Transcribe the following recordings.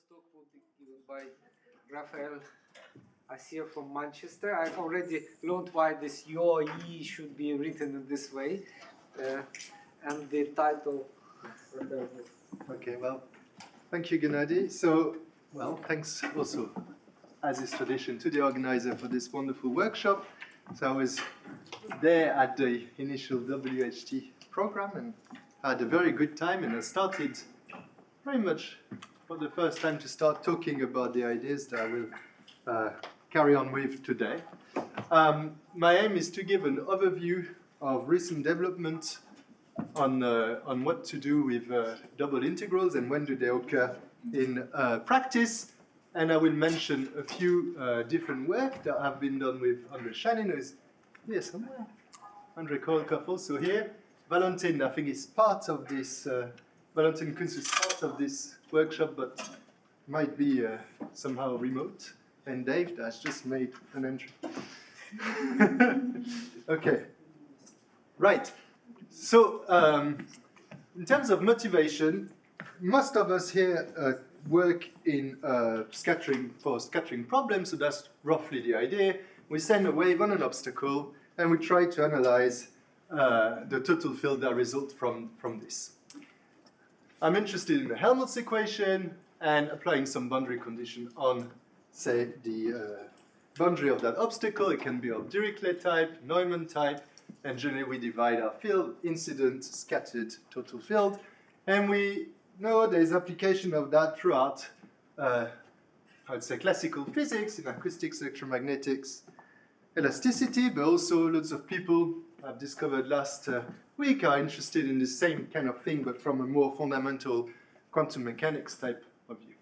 first talk will be given by Raphael Assier from Manchester. I've already learned why this YOE should be written in this way. And the title. Okay, well, thank you, Gennady. So, well, thanks also, as is tradition, to the organizer for this wonderful workshop. So I was there at the initial WHT program and had a very good time, and I started very much for the first time to start talking about the ideas that I will carry on with today. My aim is to give an overview of recent development on what to do with double integrals and when do they occur in practice. And I will mention a few different work that have been done with Andre Shannon, who is here somewhere. Andre Kolkoff also here. Valentin, I think, is part of this. Valentin Kunz is part of this workshop, but might be somehow remote. And Dave has just made an entry. Okay. Right. So, in terms of motivation, most of us here work in scattering problems, so that's roughly the idea. We send a wave on an obstacle, and we try to analyze the total field that results from this. I'm interested in the Helmholtz equation and applying some boundary condition on, say, the boundary of that obstacle. It can be of Dirichlet type, Neumann type, and generally we divide our field, incident, scattered, total field, and we know there's application of that throughout, I'd say, classical physics, in acoustics, electromagnetics, elasticity, but also lots of people I've discovered last week are interested in the same kind of thing, but from a more fundamental quantum mechanics type of view.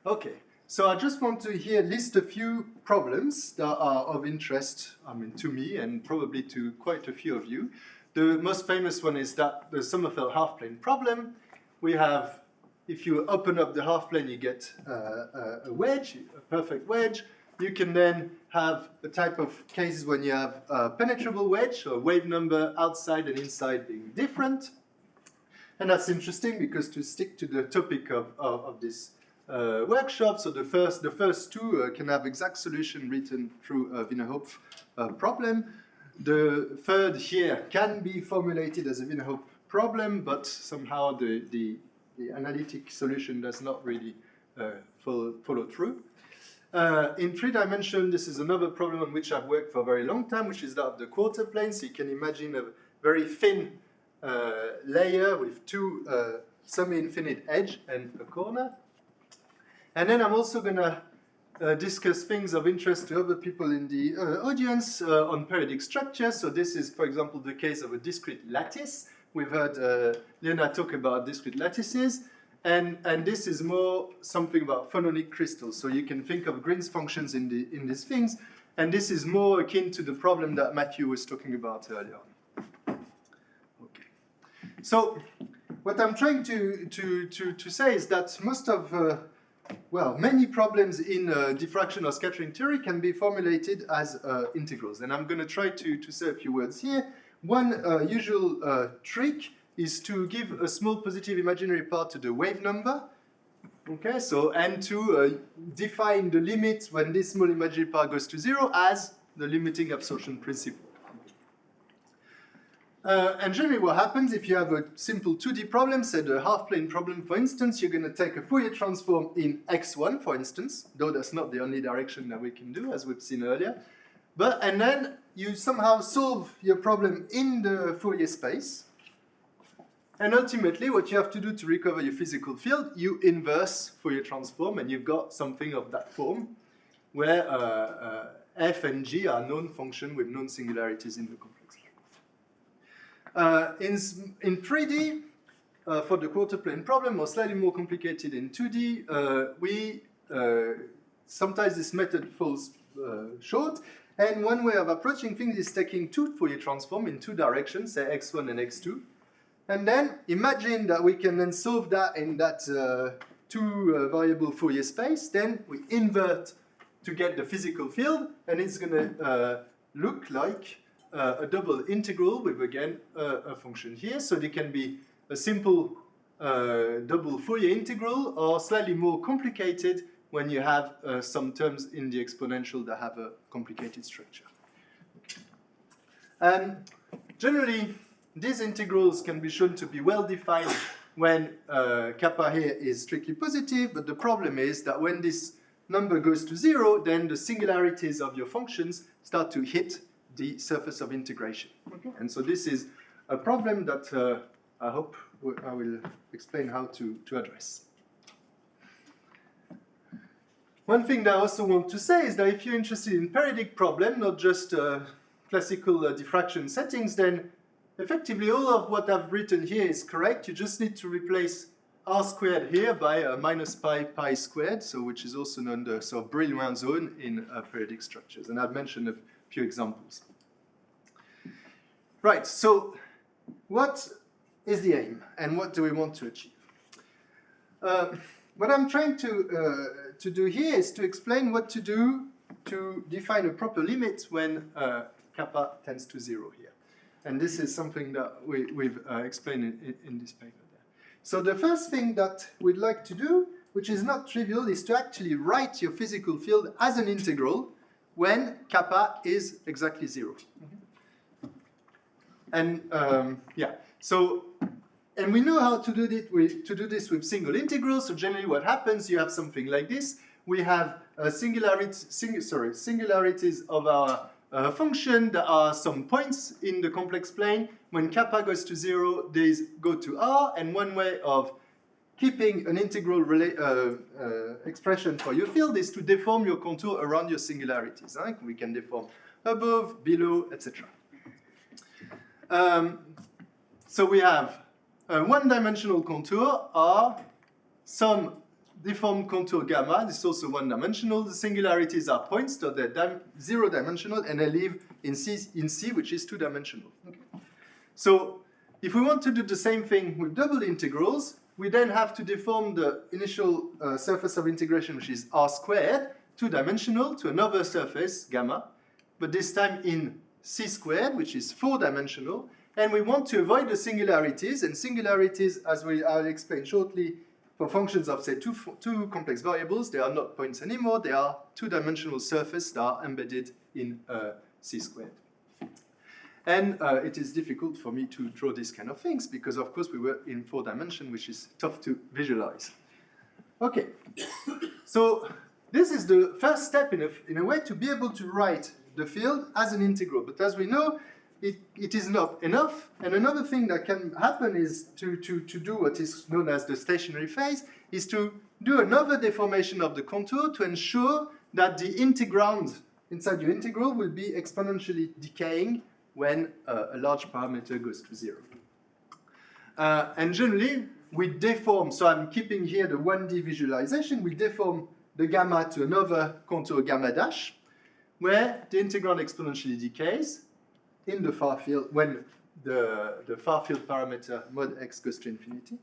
Okay, so I just want to here list a few problems that are of interest, to me and probably to quite a few of you. The most famous one is that the Sommerfeld half-plane problem. We have, if you open up the half-plane, you get a wedge, a perfect wedge. You can then have a type of cases when you have a penetrable wedge, so a wave number outside and inside being different. And that's interesting because to stick to the topic of this workshop, so the first two can have exact solution written through a Wiener-Hopf problem. The third here can be formulated as a Wiener-Hopf problem, but somehow the analytic solution does not really follow through. In 3 dimensions, this is another problem on which I've worked for a very long time, which is that of the quarter plane. So you can imagine a very thin layer with two semi-infinite edge and a corner. And then I'm also going to discuss things of interest to other people in the audience on periodic structure. So this is, for example, the case of a discrete lattice. We've heard Lena talk about discrete lattices. And this is more something about phononic crystals. So you can think of Green's functions in these things. And this is more akin to the problem that Matthew was talking about earlier on. Okay. So what I'm trying to say is that most of, many problems in diffraction or scattering theory can be formulated as integrals. And I'm going to try to say a few words here. One usual trick is to give a small positive imaginary part to the wave number, okay, so, and to define the limit when this small imaginary part goes to 0 as the limiting absorption principle. And generally what happens if you have a simple 2D problem, say the half-plane problem, for instance, you're going to take a Fourier transform in x1, for instance, though that's not the only direction that we can do, as we've seen earlier. And then you somehow solve your problem in the Fourier space. And ultimately, what you have to do to recover your physical field, you inverse Fourier transform, and you've got something of that form, where f and g are known functions with known singularities in the complex line. In 3D, for the quarter plane problem, or slightly more complicated in 2D, sometimes this method falls short. And one way of approaching things is taking two Fourier transforms in two directions, say x1 and x2. And then imagine that we can then solve that in that two variable Fourier space. Then we invert to get the physical field, and it's going to look like a double integral with, again, a function here. So there can be a simple double Fourier integral, or slightly more complicated when you have some terms in the exponential that have a complicated structure. Generally, these integrals can be shown to be well defined when kappa here is strictly positive, but the problem is that when this number goes to 0, then the singularities of your functions start to hit the surface of integration. Okay. And so this is a problem that I hope I will explain how to address. One thing that I also want to say is that if you're interested in periodic problem, not just classical diffraction settings, then effectively all of what I've written here is correct. You just need to replace r squared here by minus pi squared, so which is also known as the Brillouin zone in periodic structures. And I've mentioned a few examples. Right, so what is the aim and what do we want to achieve? What I'm trying to do here is to explain what to do to define a proper limit when kappa tends to 0 here. And this is something that we've explained in this paper there. So the first thing that we'd like to do, which is not trivial, is to actually write your physical field as an integral when kappa is exactly 0. And yeah, so, and we know how to do this with single integrals. So generally what happens, you have something like this. We have singularities of our function. There are some points in the complex plane. When kappa goes to 0, these go to r, and one way of keeping an integral expression for your field is to deform your contour around your singularities. Right? We can deform above, below, etc. So we have a one-dimensional contour R, some deformed contour gamma. This is also one-dimensional. The singularities are points, so they're zero-dimensional, and they live in C, which is two-dimensional. Okay. So if we want to do the same thing with double integrals, we then have to deform the initial surface of integration, which is r squared, two-dimensional, to another surface, gamma, but this time in C squared, which is four-dimensional, and we want to avoid the singularities, and singularities, as I'll explain shortly, for functions of, say, two complex variables, they are not points anymore, they are two-dimensional surfaces that are embedded in C squared. And it is difficult for me to draw these kind of things, because of course we were in 4 dimensions, which is tough to visualize. Okay, so this is the first step in a way to be able to write the field as an integral, but as we know, it is not enough. And another thing that can happen is to do what is known as the stationary phase, is to do another deformation of the contour to ensure that the integrand inside your integral will be exponentially decaying when a large parameter goes to 0. And generally, we deform, so I'm keeping here the 1D visualization, we deform the gamma to another contour gamma dash, where the integrand exponentially decays in the far field when the far field parameter mod x goes to infinity.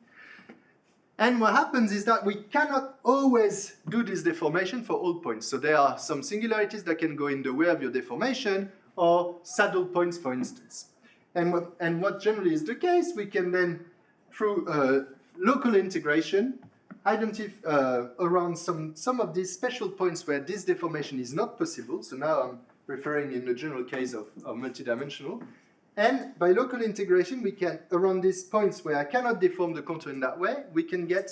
And what happens is that we cannot always do this deformation for all points. So there are some singularities that can go in the way of your deformation, or saddle points, for instance. And what generally is the case, we can then, through local integration, identify around some of these special points where this deformation is not possible. So now I'm referring in the general case of multidimensional. And by local integration, we can, around these points where I cannot deform the contour in that way, we can get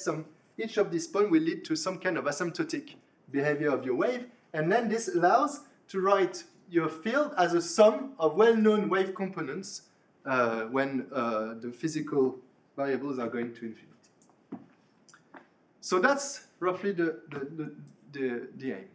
each of these points will lead to some kind of asymptotic behavior of your wave. And then this allows to write your field as a sum of well-known wave components when the physical variables are going to infinity. So that's roughly the aim.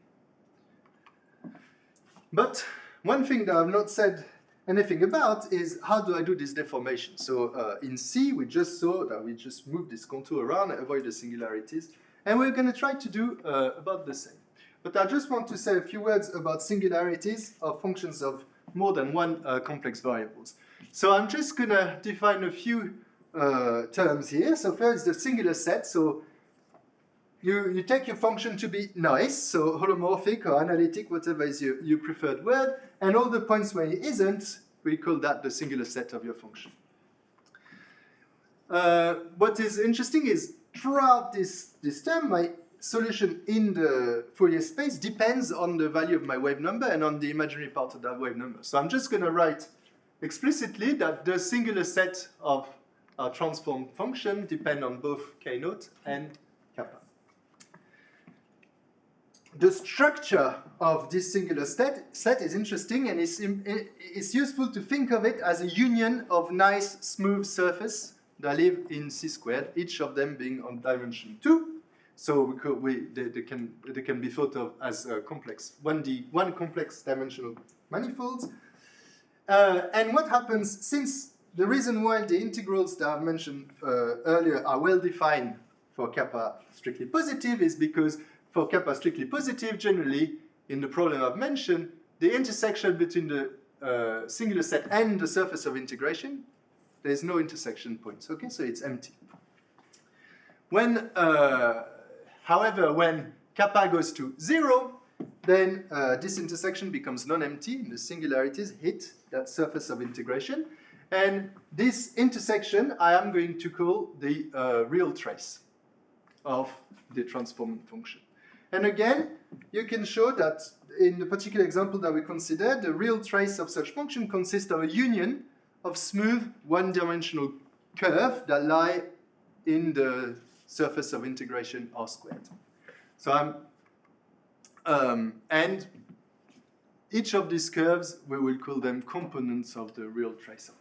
But one thing that I've not said anything about is how do I do this deformation? So in C, we just saw that we just move this contour around and avoid the singularities. And we're going to try to do about the same. But I just want to say a few words about singularities of functions of more than one complex variables. So I'm just going to define a few terms here. So first is the singular set. So you take your function to be nice, so holomorphic or analytic, whatever is your preferred word, and all the points where it isn't, we call that the singular set of your function. what is interesting is throughout this term, my solution in the Fourier space depends on the value of my wave number and on the imaginary part of that wave number. So I'm just going to write explicitly that the singular set of our transform function depend on both k naught and kappa. The structure of this singular set is interesting, and it's useful to think of it as a union of nice smooth surfaces that live in C squared, each of them being on dimension 2. So they can be thought of as complex one complex dimensional manifolds. And what happens, since the reason why the integrals that I've mentioned earlier are well defined for kappa strictly positive is because for kappa strictly positive, generally, in the problem I've mentioned, the intersection between the singular set and the surface of integration, there's no intersection points, okay? So it's empty. When, however, when kappa goes to 0, then this intersection becomes non-empty, and the singularities hit that surface of integration. And this intersection I am going to call the real trace of the transform function. And again, you can show that in the particular example that we considered, the real trace of such function consists of a union of smooth one-dimensional curve that lie in the surface of integration R squared. So and each of these curves, we will call them components of the real trace of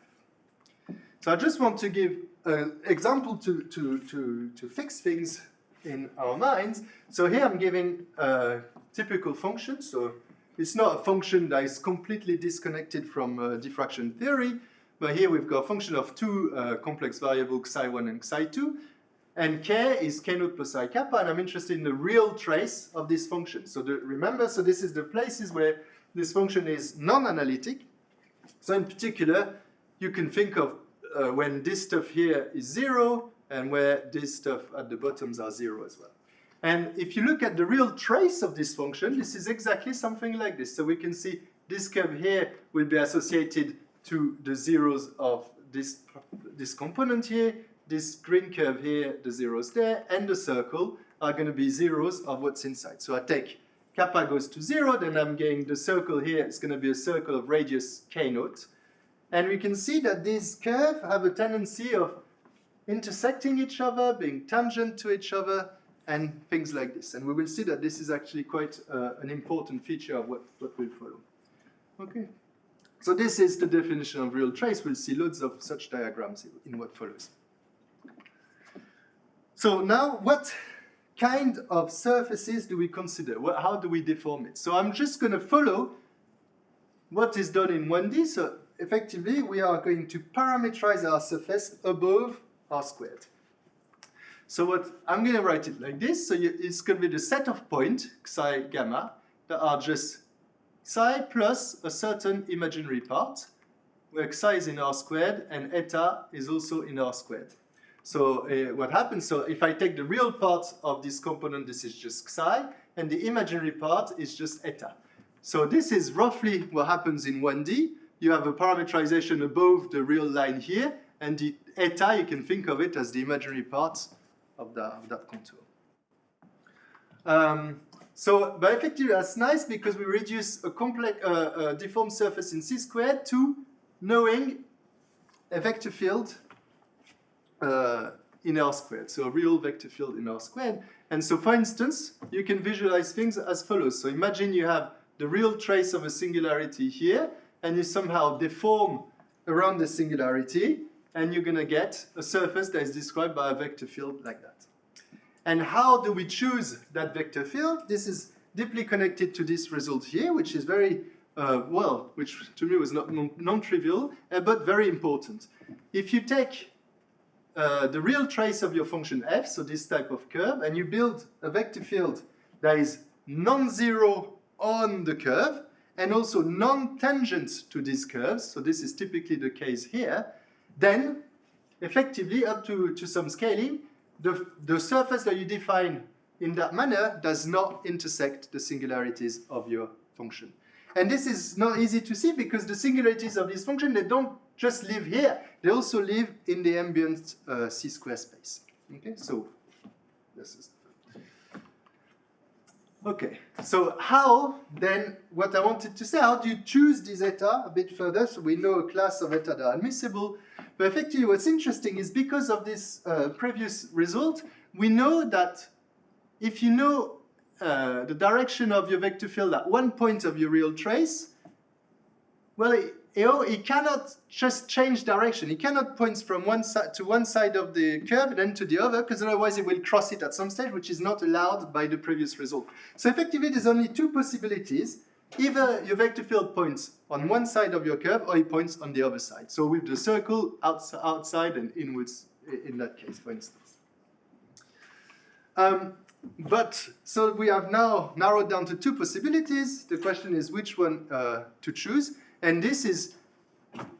F. So I just want to give an example to fix things in our minds. So here I'm giving a typical function. So it's not a function that is completely disconnected from diffraction theory, but here we've got a function of two complex variables, psi1 and psi2, and k is k naught plus I kappa, and I'm interested in the real trace of this function. So remember, so this is the places where this function is non-analytic. So in particular, you can think of when this stuff here is 0, and where this stuff at the bottoms are 0 as well. And if you look at the real trace of this function, this is exactly something like this. So we can see this curve here will be associated to the zeros of this component here, this green curve here, the zeros there, and the circle are going to be zeros of what's inside. So I take kappa goes to 0, then I'm getting the circle here, it's going to be a circle of radius k naught. And we can see that these curves have a tendency of intersecting each other, being tangent to each other, and things like this. And we will see that this is actually quite an important feature of what will follow. Okay. So this is the definition of real trace. We'll see loads of such diagrams in what follows. So now, what kind of surfaces do we consider? How do we deform it? So I'm just going to follow what is done in 1D. So effectively, we are going to parameterize our surface above R squared. So what I'm going to write it like this. So it's going to be the set of points, psi gamma, that are just psi plus a certain imaginary part, where psi is in R squared and eta is also in R squared. So what happens, so if I take the real part of this component, this is just psi, and the imaginary part is just eta. So this is roughly what happens in 1D. You have a parameterization above the real line here, and the eta, you can think of it as the imaginary part of that contour. But effectively, that's nice because we reduce a complex, deformed surface in C squared to knowing a vector field in R squared, so a real vector field in R squared. And so, for instance, you can visualize things as follows. So imagine you have the real trace of a singularity here, and you somehow deform around the singularity, and you're going to get a surface that is described by a vector field like that. And how do we choose that vector field? This is deeply connected to this result here, which is very, which to me was not non-trivial, but very important. If you take the real trace of your function f, so this type of curve, and you build a vector field that is non-zero on the curve, and also non-tangent to these curves, so this is typically the case here, then effectively up to some scaling, the surface that you define in that manner does not intersect the singularities of your function. And this is not easy to see because the singularities of this function, they don't just live here. They also live in the ambient C-square space. Okay, so this is. Okay, so how then, what I wanted to say, how do you choose this eta a bit further? So we know a class of eta that are admissible, but effectively what's interesting is because of this previous result, we know that if you know the direction of your vector field at one point of your real trace, well, it cannot just change direction. It cannot point from one side to one side of the curve and then to the other, because otherwise it will cross it at some stage, which is not allowed by the previous result. So effectively, there's only two possibilities. Either your vector field points on one side of your curve, or it points on the other side. So with the circle outside and inwards in that case, for instance. So we have now narrowed down to two possibilities. The question is which one to choose. And this is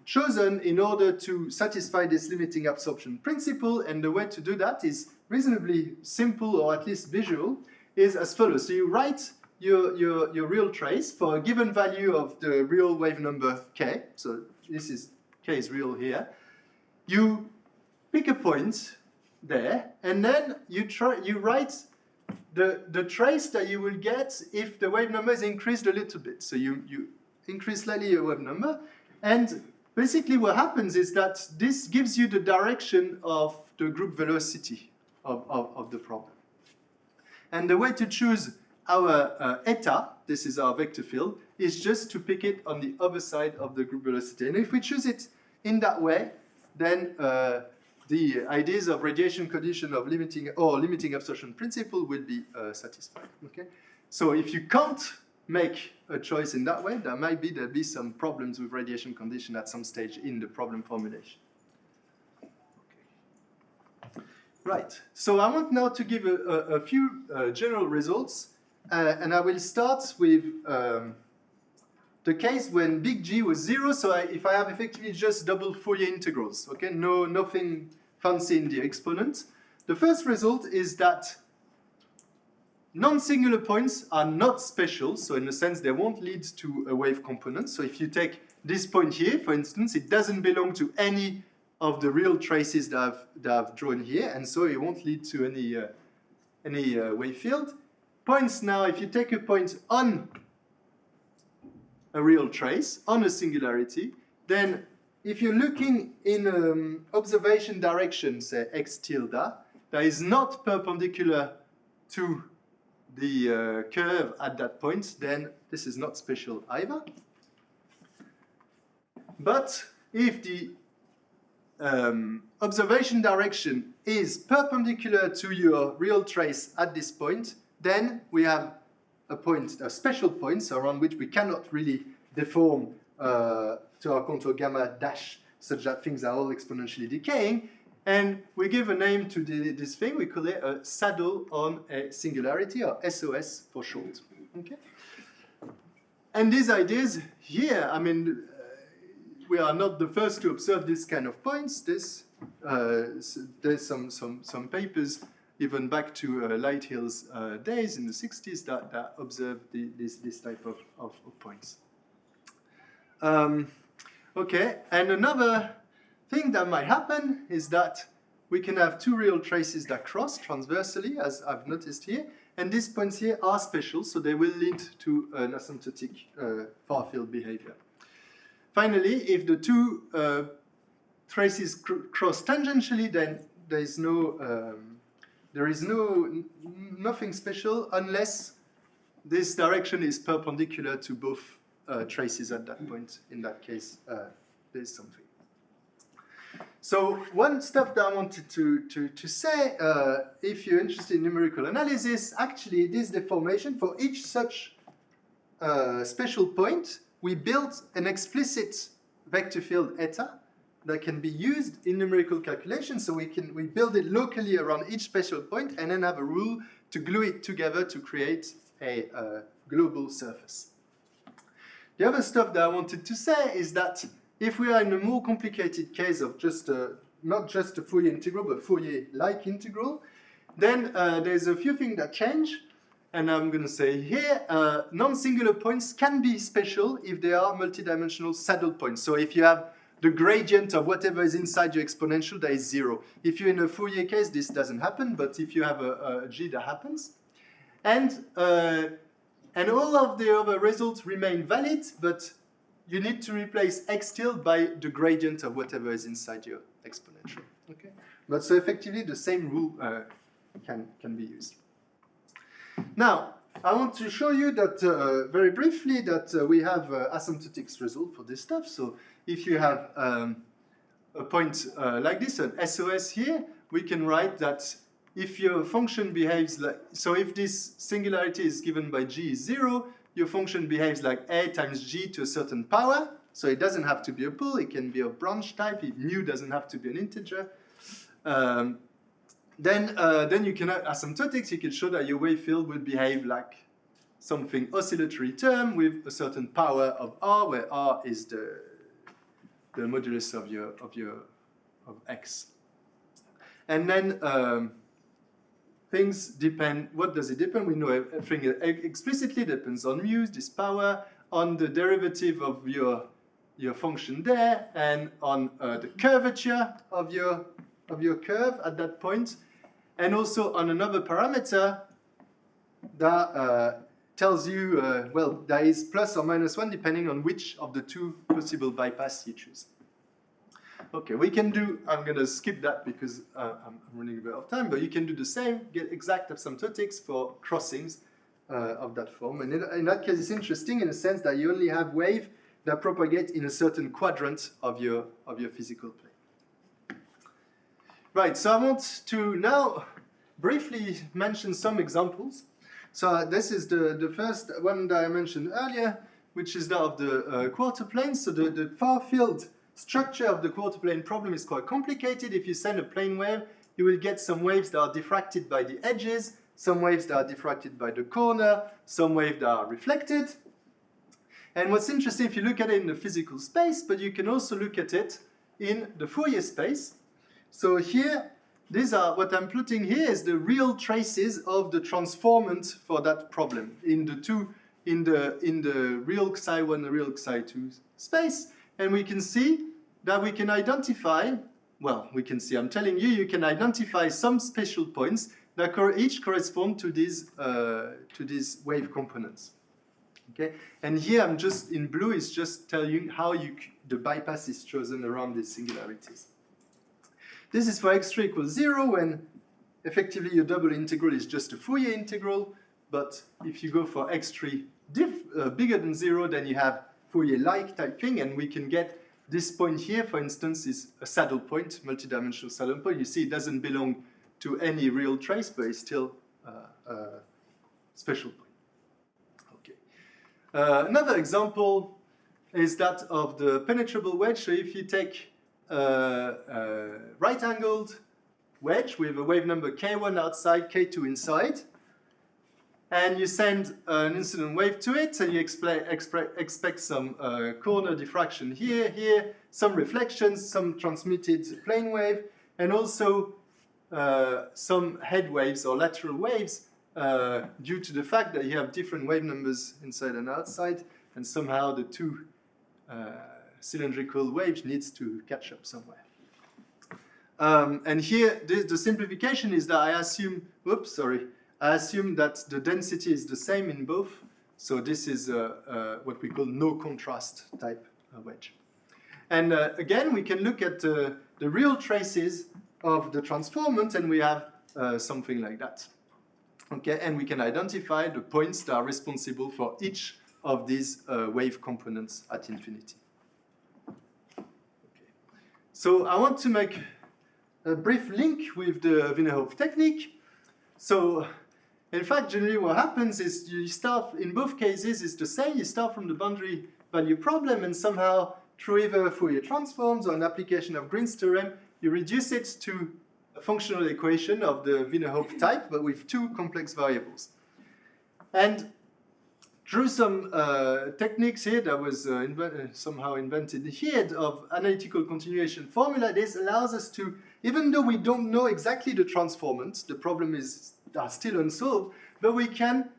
chosen in order to satisfy this limiting absorption principle. And the way to do that is reasonably simple, or at least visual, is as follows. So you write your real trace for a given value of the real wave number k. So this is k is real here. You pick a point there, and then you write the trace that you will get if the wave number is increased a little bit. So you increase slightly your wave number, and basically what happens is that this gives you the direction of the group velocity of the problem. And the way to choose our eta, this is our vector field, is just to pick it on the other side of the group velocity. And if we choose it in that way, then the ideas of radiation condition of limiting absorption principle will be satisfied. Okay? So if you can't make a choice in that way, there'll be some problems with radiation condition at some stage in the problem formulation. Okay. Right, so I want now to give a few general results, and I will start with the case when big G was 0, so if I have effectively just double Fourier integrals, okay, nothing fancy in the exponent. The first result is that non-singular points are not special, so in a sense they won't lead to a wave component. So if you take this point here, for instance, it doesn't belong to any of the real traces that I've drawn here, and so it won't lead to any wave field. Points now, if you take a point on a real trace, on a singularity, then if you're looking in observation direction, say x tilde, that is not perpendicular to the curve at that point, then this is not special either. But if the observation direction is perpendicular to your real trace at this point, then we have a special point around which we cannot really deform to our contour gamma dash such that things are all exponentially decaying. And we give a name to this thing. We call it a saddle on a singularity, or SOS for short. Okay? And these ideas here, I mean, we are not the first to observe this kind of points. There's some papers even back to Lighthill's days in the 60s that observed this type of points. Okay, and another thing that might happen is that we can have two real traces that cross transversally, as I've noticed here, and these points here are special, so they will lead to an asymptotic far-field behavior. Finally, if the two traces cross tangentially, then there is nothing special unless this direction is perpendicular to both traces at that point. In that case, there's something. So one stuff that I wanted to say, if you're interested in numerical analysis, actually this deformation, for each such special point, we built an explicit vector field eta that can be used in numerical calculation. So we build it locally around each special point and then have a rule to glue it together to create a global surface. The other stuff that I wanted to say is that if we are in a more complicated case of just not just a Fourier integral, but Fourier-like integral, then there's a few things that change. and I'm going to say here, non-singular points can be special if they are multidimensional saddle points. So if you have the gradient of whatever is inside your exponential, that is 0. If you're in a Fourier case, this doesn't happen, but if you have a G, that happens. And all of the other results remain valid, but you need to replace x tilde by the gradient of whatever is inside your exponential. Okay? But so effectively, the same rule can be used. Now, I want to show you that very briefly that we have asymptotics result for this stuff. So if you have a point like this, an SOS here, we can write that if your function behaves like, so if this singularity is given by g is 0, your function behaves like a times g to a certain power. So it doesn't have to be a pool, it can be a branch type. Mu doesn't have to be an integer. Then you can have asymptotics. You can show that your wave field will behave like something oscillatory term with a certain power of r, where r is the modulus of x. And then things depend. What does it depend? We know everything explicitly depends on mu, this power, on the derivative of your function there, and on the curvature of your curve at that point, and also on another parameter that tells you, well, there is plus or minus 1 depending on which of the two possible bypass you choose. Okay, we can do, I'm going to skip that because I'm running a bit of time, but you can do the same, get exact asymptotics for crossings of that form. And in that case, it's interesting in the sense that you only have wave that propagate in a certain quadrant of your physical plane. Right, so I want to now briefly mention some examples. So this is the first one that I mentioned earlier, which is that of the quarter plane. So the far field structure of the quarter plane problem is quite complicated. If you send a plane wave, you will get some waves that are diffracted by the edges, some waves that are diffracted by the corner, some waves that are reflected. And what's interesting, if you look at it in the physical space, but you can also look at it in the Fourier space. So here, these are, what I'm plotting here is the real traces of the transformant for that problem in the real psi1 and real psi2 space. And we can see that we can identify, well, we can see, I'm telling you, you can identify some special points that each correspond to these wave components. Okay, and here I'm just in blue is just telling you how the bypass is chosen around these singularities. This is for x3 equals 0 when effectively your double integral is just a Fourier integral, but if you go for x3 bigger than 0, then you have Fourier-like type thing, and we can get this point here, for instance, is a saddle point, multidimensional saddle point. You see it doesn't belong to any real trace, but it's still a special point. Another example is that of the penetrable wedge. So if you take a right-angled wedge with a wave number k1 outside, k2 inside, and you send an incident wave to it, and you expect some corner diffraction here, some reflections, some transmitted plane wave, and also some head waves or lateral waves, due to the fact that you have different wave numbers inside and outside, and somehow the two cylindrical waves needs to catch up somewhere. And here, the simplification is that I assume that the density is the same in both. So this is what we call no contrast type wedge. And again, we can look at the real traces of the transformant, and we have something like that. Okay, and we can identify the points that are responsible for each of these wave components at infinity. Okay. So I want to make a brief link with the Wiener-Hopf technique. So in fact, generally what happens is you start, in both cases, it's the same. You start from the boundary value problem, and somehow through either Fourier transforms or an application of Green's theorem, you reduce it to a functional equation of the Wiener-Hopf type, but with two complex variables. And through some techniques here that was somehow invented here of analytical continuation formula, this allows us to, even though we don't know exactly the transformant, the problem is still unsolved, but we can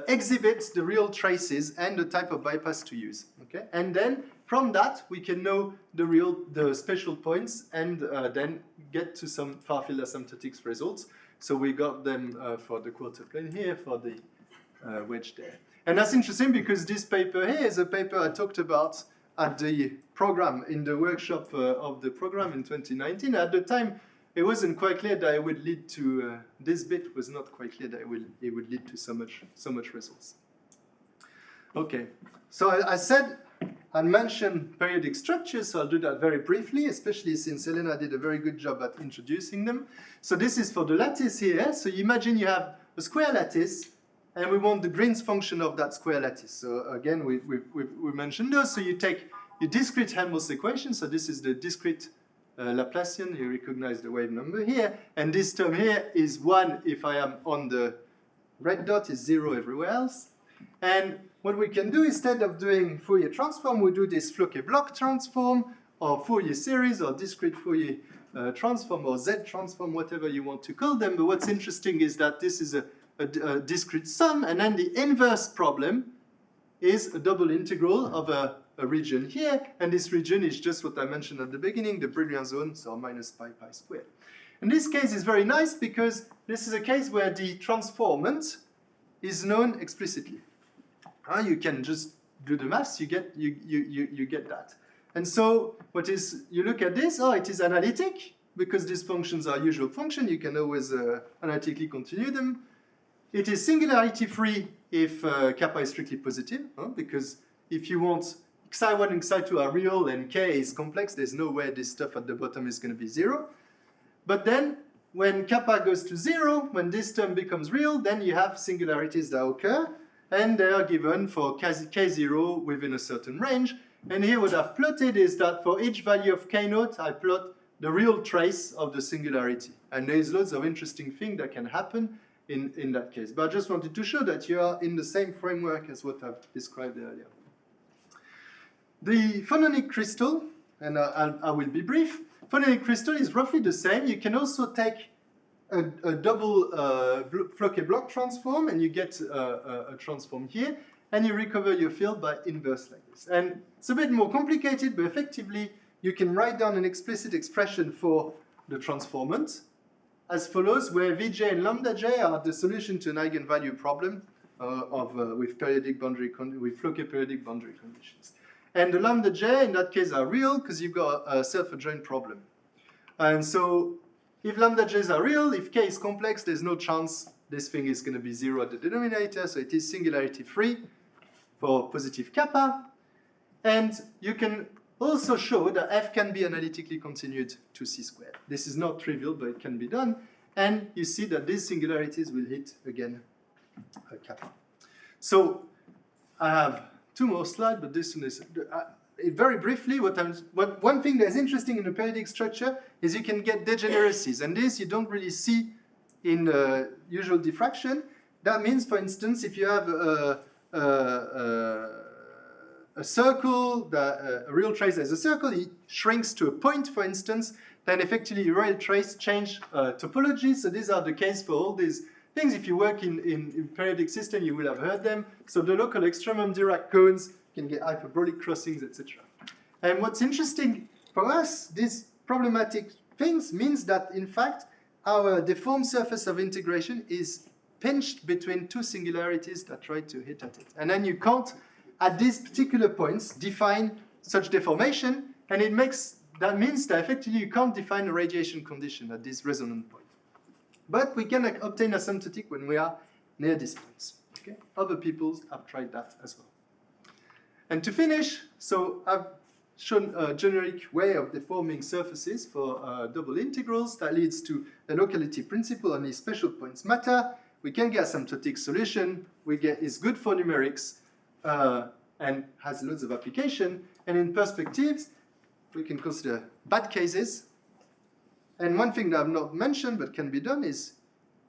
exhibits the real traces and the type of bypass to use. Okay, and then from that we can know the special points and then get to some far-field asymptotics results. So we got them for the quarter plane here, for the wedge there. And that's interesting because this paper here is a paper I talked about at the program, in the workshop of the program in 2019. At the time, it wasn't quite clear that it would lead to, this bit was not quite clear that it would lead to so much results. Okay, so I said I mentioned periodic structures, so I'll do that very briefly, especially since Elena did a very good job at introducing them. So this is for the lattice here. So you imagine you have a square lattice, and we want the Green's function of that square lattice. So again, we mentioned those. So you take your discrete Helmholtz equation. So this is the discrete Laplacian. You recognize the wave number here. And this term here is 1 if I am on the red dot, is 0 everywhere else. And what we can do, instead of doing Fourier transform, we do this Floquet-Bloch transform, or Fourier series, or discrete Fourier transform, or Z transform, whatever you want to call them. But what's interesting is that this is a discrete sum, and then the inverse problem is a double integral of a region here, and this region is just what I mentioned at the beginning, the Brillouin zone, so minus pi squared. In this case, it's very nice because this is a case where the transformant is known explicitly. You can just do the maths, you get that. And so what is, you look at this, it is analytic, because these functions are usual function, you can always analytically continue them. It is singularity free if kappa is strictly positive, because if you want xi1 and xi2 are real and k is complex, there's no way this stuff at the bottom is going to be 0. But then when kappa goes to 0, when this term becomes real, then you have singularities that occur, and they are given for k0 within a certain range. And here what I've plotted is that for each value of k0, I plot the real trace of the singularity. And there's loads of interesting things that can happen in that case. But I just wanted to show that you are in the same framework as what I've described earlier. The phononic crystal, and I will be brief, phononic crystal is roughly the same. You can also take a double Floquet-Bloch transform, and you get a transform here, and you recover your field by inverse like this. And it's a bit more complicated, but effectively you can write down an explicit expression for the transformant as follows, where Vj and lambda j are the solution to an eigenvalue problem with periodic boundary with Floquet periodic boundary conditions. And the lambda j in that case are real because you've got a self-adjoint problem. And so if lambda j's are real, if k is complex, there's no chance this thing is going to be 0 at the denominator, so it is singularity free for positive kappa. And you can also show that f can be analytically continued to c squared. This is not trivial, but it can be done. And you see that these singularities will hit, again, kappa. So I have 2 more slides, but this one is... very briefly, one thing that's interesting in the periodic structure is you can get degeneracies. And this you don't really see in usual diffraction. That means, for instance, if you have a circle, a real trace as a circle, it shrinks to a point, for instance, then effectively real trace change topology. So these are the case for all these things. If you work in periodic system, you will have heard them. So the local extremum Dirac cones can get hyperbolic crossings, etc. And what's interesting for us, these problematic things means that, in fact, our deformed surface of integration is pinched between 2 singularities that try to hit at it. And then you can't, at these particular points, define such deformation, and that means that effectively you can't define a radiation condition at this resonant point. But we can obtain asymptotic when we are near these points. Okay? Other people have tried that as well. And to finish, so I've shown a generic way of deforming surfaces for double integrals that leads to the locality principle. Only special points matter. We can get asymptotic solution. It's good for numerics and has loads of application. And in perspectives, we can consider bad cases. And one thing that I've not mentioned but can be done is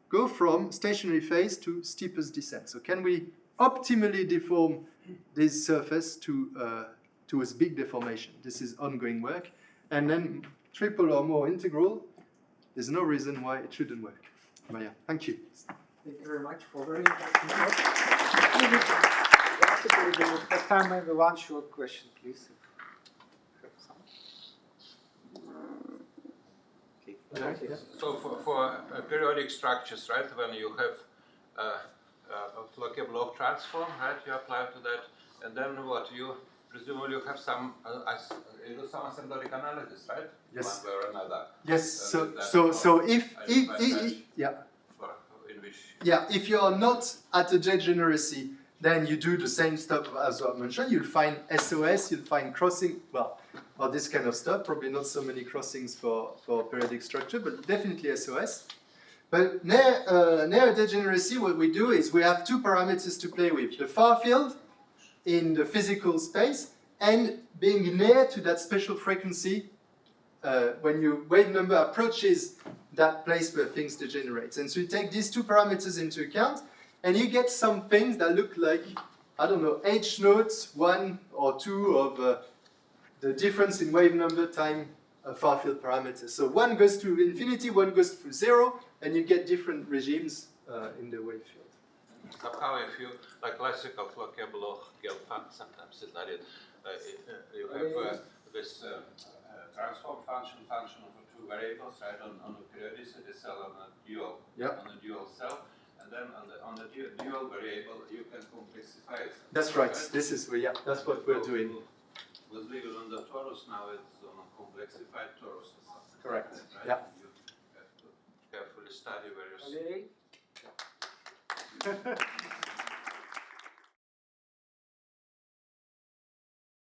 go from stationary phase to steepest descent. So can we optimally deform this surface to a big deformation? This is ongoing work. And then triple or more integral, there's no reason why it shouldn't work. But yeah, thank you. Thank you very much for very interesting talk. We have time maybe one short question, please. Okay. So for periodic structures, right, when you have a Fourier-Bloch transform, right, you apply to that, and then what, you presumably you have some, you do some asymptotic analysis, right? Yes. One way or another. Yes, so if yeah. In which Yeah, if you are not at a degeneracy, then you do the same stuff as I mentioned. You'll find SOS, you'll find crossing, well, this kind of stuff. Probably not so many crossings for periodic structure, but definitely SOS. But near degeneracy, what we do is we have two parameters to play with. The far field in the physical space and being near to that special frequency when your wave number approaches that place where things degenerate. And so you take these two parameters into account, and you get some things that look like, I don't know, H nodes, 1 or 2 of the difference in wave number time far field parameters. So one goes to infinity, one goes to 0, and you get different regimes in the wave field. somehow if you, like classical Fourier-Bloch Gelfand, sometimes is that it, you have this transform function of two variables, right, on a periodicity cell on a dual, on a dual cell, and then on the dual variable you can complexify it. That's right. This is that's what we're doing. Was leaving on the torus, now it's on a complexified torus or something. Correct. Right? Yeah. You have to carefully study various. Okay.